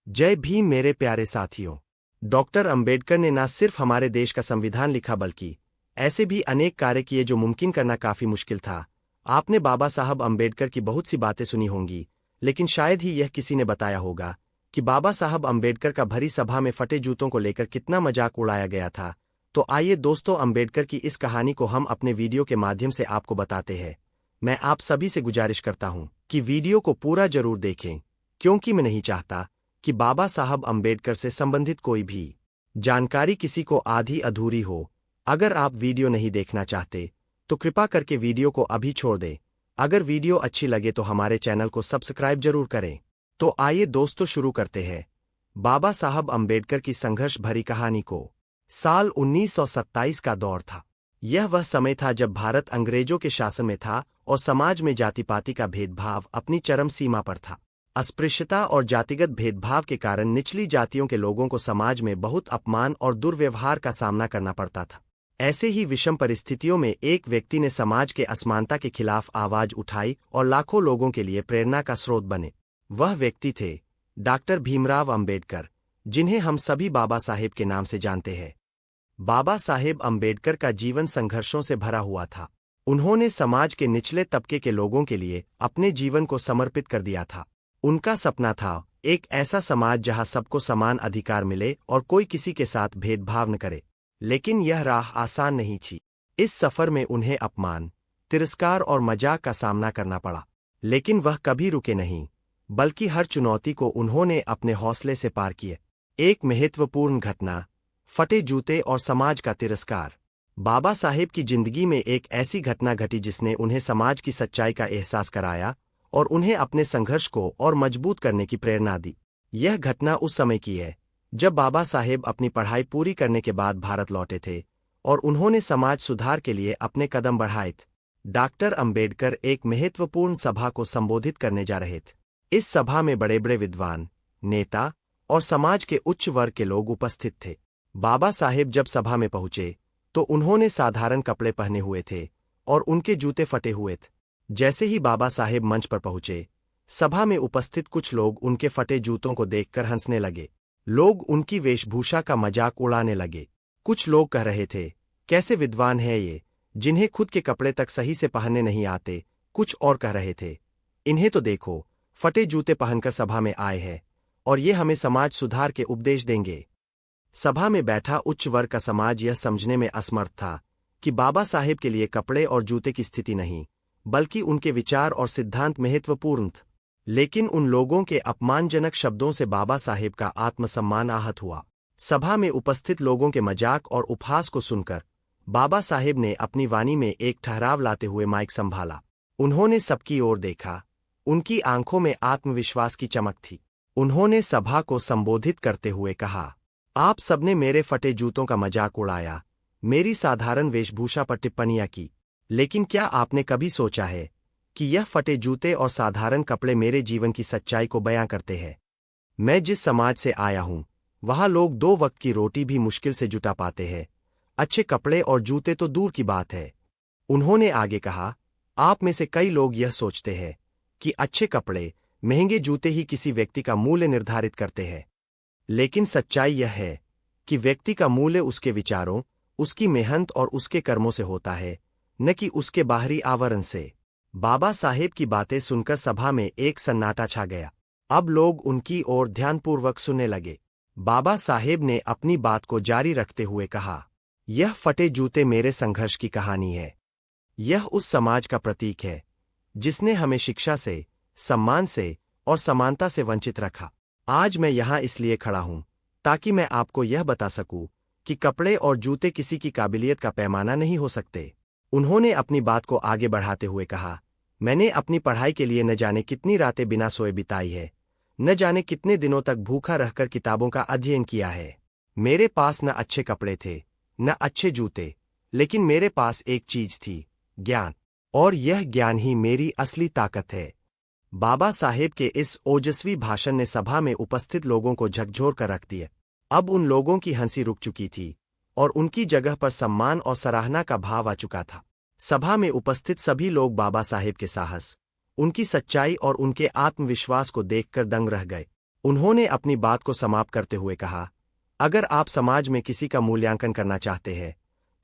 जय भीम मेरे प्यारे साथियों। डॉक्टर अंबेडकर ने न सिर्फ हमारे देश का संविधान लिखा बल्कि ऐसे भी अनेक कार्य किए जो मुमकिन करना काफी मुश्किल था। आपने बाबा साहब अंबेडकर की बहुत सी बातें सुनी होंगी, लेकिन शायद ही यह किसी ने बताया होगा कि बाबा साहब अंबेडकर का भरी सभा में फटे जूतों को लेकर कितना मजाक उड़ाया गया था। तो आइए दोस्तों, अंबेडकर की इस कहानी को हम अपने वीडियो के माध्यम से आपको बताते हैं। मैं आप सभी से गुजारिश करता हूं कि वीडियो को पूरा जरूर देखें, क्योंकि मैं नहीं चाहता कि बाबा साहब अंबेडकर से संबंधित कोई भी जानकारी किसी को आधी अधूरी हो। अगर आप वीडियो नहीं देखना चाहते तो कृपा करके वीडियो को अभी छोड़ दें। अगर वीडियो अच्छी लगे तो हमारे चैनल को सब्सक्राइब जरूर करें। तो आइए दोस्तों, शुरू करते हैं बाबा साहब अंबेडकर की संघर्ष भरी कहानी को। साल 1927 का दौर था। यह वह समय था जब भारत अंग्रेजों के शासन में था और समाज में जाति पाति का भेदभाव अपनी चरम सीमा पर था। अस्पृश्यता और जातिगत भेदभाव के कारण निचली जातियों के लोगों को समाज में बहुत अपमान और दुर्व्यवहार का सामना करना पड़ता था। ऐसे ही विषम परिस्थितियों में एक व्यक्ति ने समाज के असमानता के खिलाफ आवाज उठाई और लाखों लोगों के लिए प्रेरणा का स्रोत बने। वह व्यक्ति थे डॉक्टर भीमराव अंबेडकर, जिन्हें हम सभी बाबा साहेब के नाम से जानते हैं। बाबा साहेब अंबेडकर का जीवन संघर्षों से भरा हुआ था। उन्होंने समाज के निचले तबके के लोगों के लिए अपने जीवन को समर्पित कर दिया था। उनका सपना था एक ऐसा समाज जहां सबको समान अधिकार मिले और कोई किसी के साथ भेदभाव न करे। लेकिन यह राह आसान नहीं थी। इस सफर में उन्हें अपमान, तिरस्कार और मजाक का सामना करना पड़ा। लेकिन वह कभी रुके नहीं, बल्कि हर चुनौती को उन्होंने अपने हौसले से पार किए। एक महत्वपूर्ण घटना, फटे जूते और समाज का तिरस्कार। बाबा साहेब की जिंदगी में एक ऐसी घटना घटी जिसने उन्हें समाज की सच्चाई का एहसास कराया और उन्हें अपने संघर्ष को और मजबूत करने की प्रेरणा दी। यह घटना उस समय की है जब बाबा साहेब अपनी पढ़ाई पूरी करने के बाद भारत लौटे थे और उन्होंने समाज सुधार के लिए अपने कदम बढ़ाए थे। डॉक्टर अंबेडकर एक महत्वपूर्ण सभा को संबोधित करने जा रहे थे। इस सभा में बड़े बड़े विद्वान, नेता और समाज के उच्च वर्ग के लोग उपस्थित थे। बाबा साहेब जब सभा में पहुंचे तो उन्होंने साधारण कपड़े पहने हुए थे और उनके जूते फटे हुए थे। जैसे ही बाबा साहेब मंच पर पहुंचे, सभा में उपस्थित कुछ लोग उनके फटे जूतों को देखकर हंसने लगे। लोग उनकी वेशभूषा का मजाक उड़ाने लगे। कुछ लोग कह रहे थे, कैसे विद्वान है ये, जिन्हें खुद के कपड़े तक सही से पहनने नहीं आते। कुछ और कह रहे थे, इन्हें तो देखो, फटे जूते पहनकर सभा में आए हैं और ये हमें समाज सुधार के उपदेश देंगे। सभा में बैठा उच्च वर्ग का समाज यह समझने में असमर्थ था कि बाबा साहेब के लिए कपड़े और जूते की स्थिति नहीं, बल्कि उनके विचार और सिद्धांत महत्वपूर्ण थे। लेकिन उन लोगों के अपमानजनक शब्दों से बाबा साहेब का आत्मसम्मान आहत हुआ। सभा में उपस्थित लोगों के मजाक और उपहास को सुनकर बाबा साहेब ने अपनी वाणी में एक ठहराव लाते हुए माइक संभाला। उन्होंने सबकी ओर देखा। उनकी आंखों में आत्मविश्वास की चमक थी। उन्होंने सभा को संबोधित करते हुए कहा, आप सबने मेरे फटे जूतों का मजाक उड़ाया, मेरी साधारण वेशभूषा पर टिप्पणियां की, लेकिन क्या आपने कभी सोचा है कि यह फटे जूते और साधारण कपड़े मेरे जीवन की सच्चाई को बयां करते हैं? मैं जिस समाज से आया हूं, वहां लोग 2 वक्त की रोटी भी मुश्किल से जुटा पाते हैं। अच्छे कपड़े और जूते तो दूर की बात है। उन्होंने आगे कहा, आप में से कई लोग यह सोचते हैं कि अच्छे कपड़े, महंगे जूते ही किसी व्यक्ति का मूल्य निर्धारित करते हैं। लेकिन सच्चाई यह है कि व्यक्ति का मूल्य उसके विचारों, उसकी मेहनत और उसके कर्मों से होता है, न कि उसके बाहरी आवरण से। बाबा साहेब की बातें सुनकर सभा में एक सन्नाटा छा गया। अब लोग उनकी ओर ध्यानपूर्वक सुनने लगे। बाबा साहेब ने अपनी बात को जारी रखते हुए कहा, यह फटे जूते मेरे संघर्ष की कहानी है। यह उस समाज का प्रतीक है जिसने हमें शिक्षा से, सम्मान से और समानता से वंचित रखा। आज मैं यहाँ इसलिए खड़ा हूँ ताकि मैं आपको यह बता सकूं कि कपड़े और जूते किसी की काबिलियत का पैमाना नहीं हो सकते। उन्होंने अपनी बात को आगे बढ़ाते हुए कहा, मैंने अपनी पढ़ाई के लिए न जाने कितनी रातें बिना सोए बिताई है, न जाने कितने दिनों तक भूखा रहकर किताबों का अध्ययन किया है। मेरे पास न अच्छे कपड़े थे, न अच्छे जूते, लेकिन मेरे पास एक चीज थी, ज्ञान। और यह ज्ञान ही मेरी असली ताकत है। बाबा साहेब के इस ओजस्वी भाषण ने सभा में उपस्थित लोगों को झकझोर कर रख दिया। अब उन लोगों की हंसी रुक चुकी थी और उनकी जगह पर सम्मान और सराहना का भाव आ चुका था। सभा में उपस्थित सभी लोग बाबा साहेब के साहस, उनकी सच्चाई और उनके आत्मविश्वास को देखकर दंग रह गए। उन्होंने अपनी बात को समाप्त करते हुए कहा, अगर आप समाज में किसी का मूल्यांकन करना चाहते हैं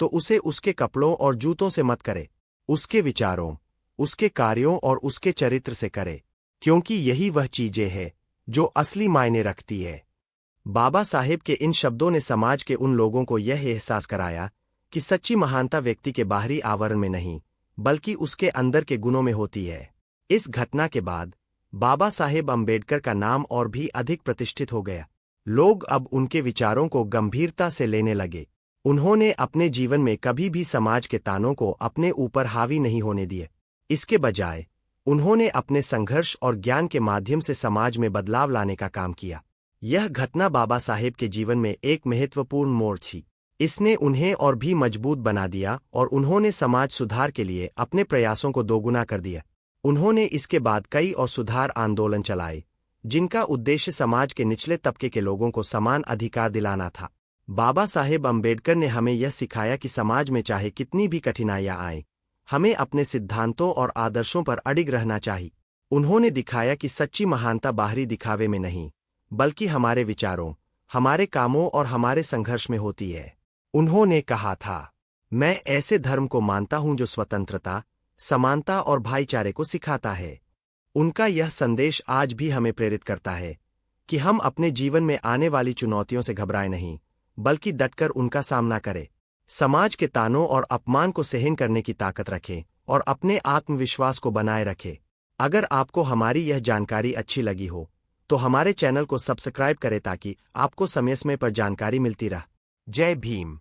तो उसे उसके कपड़ों और जूतों से मत करे, उसके विचारों, उसके कार्यों और उसके चरित्र से करे, क्योंकि यही वह चीजें हैं जो असली मायने रखती है। बाबा साहेब के इन शब्दों ने समाज के उन लोगों को यह एहसास कराया कि सच्ची महानता व्यक्ति के बाहरी आवरण में नहीं बल्कि उसके अंदर के गुणों में होती है। इस घटना के बाद बाबा साहेब अम्बेडकर का नाम और भी अधिक प्रतिष्ठित हो गया। लोग अब उनके विचारों को गंभीरता से लेने लगे। उन्होंने अपने जीवन में कभी भी समाज के तानों को अपने ऊपर हावी नहीं होने दिए। इसके बजाय उन्होंने अपने संघर्ष और ज्ञान के माध्यम से समाज में बदलाव लाने का काम किया। यह घटना बाबा साहेब के जीवन में एक महत्वपूर्ण मोड़ थी। इसने उन्हें और भी मजबूत बना दिया और उन्होंने समाज सुधार के लिए अपने प्रयासों को दोगुना कर दिया। उन्होंने इसके बाद कई और सुधार आंदोलन चलाए, जिनका उद्देश्य समाज के निचले तबके के लोगों को समान अधिकार दिलाना था। बाबा साहेब अम्बेडकर ने हमें यह सिखाया कि समाज में चाहे कितनी भी कठिनाइयां आएं, हमें अपने सिद्धांतों और आदर्शों पर अडिग रहना चाहिए। उन्होंने दिखाया कि सच्ची महानता बाहरी दिखावे में नहीं, बल्कि हमारे विचारों, हमारे कामों और हमारे संघर्ष में होती है। उन्होंने कहा था, मैं ऐसे धर्म को मानता हूं जो स्वतंत्रता, समानता और भाईचारे को सिखाता है। उनका यह संदेश आज भी हमें प्रेरित करता है कि हम अपने जीवन में आने वाली चुनौतियों से घबराएं नहीं, बल्कि डटकर उनका सामना करें। समाज के तानों और अपमान को सहन करने की ताकत रखें और अपने आत्मविश्वास को बनाए रखें। अगर आपको हमारी यह जानकारी अच्छी लगी हो तो हमारे चैनल को सब्सक्राइब करें ताकि आपको समय समय पर जानकारी मिलती रहे। जय भीम।